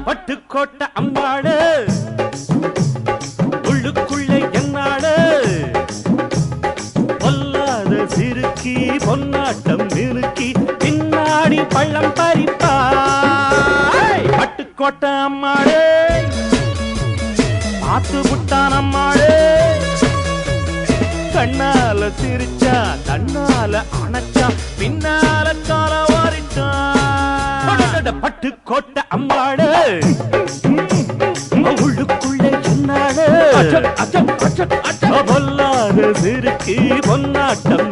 பட்டுக்கோட்டை அம்மாடு உள்ளுக்குள்ளே என்னாடு பொல்லாத சிறுக்கி பொன்னாட்டம் நிறுக்கி பின்னாடி பள்ளம் பறிப்பா பட்டுக்கோட்டை அம்மாடு பார்த்து புட்டான் அம்மாடு கண்ணால சிரிச்சா தன்னால அணைச்சா பின்னால கால வாரிட்டான் பட்டுக்கோட்டை அம்மாடு உள்ளுக்குள்ளே என்னாடு பொல்லாத சிறுக்கி பொன்னாட்டம்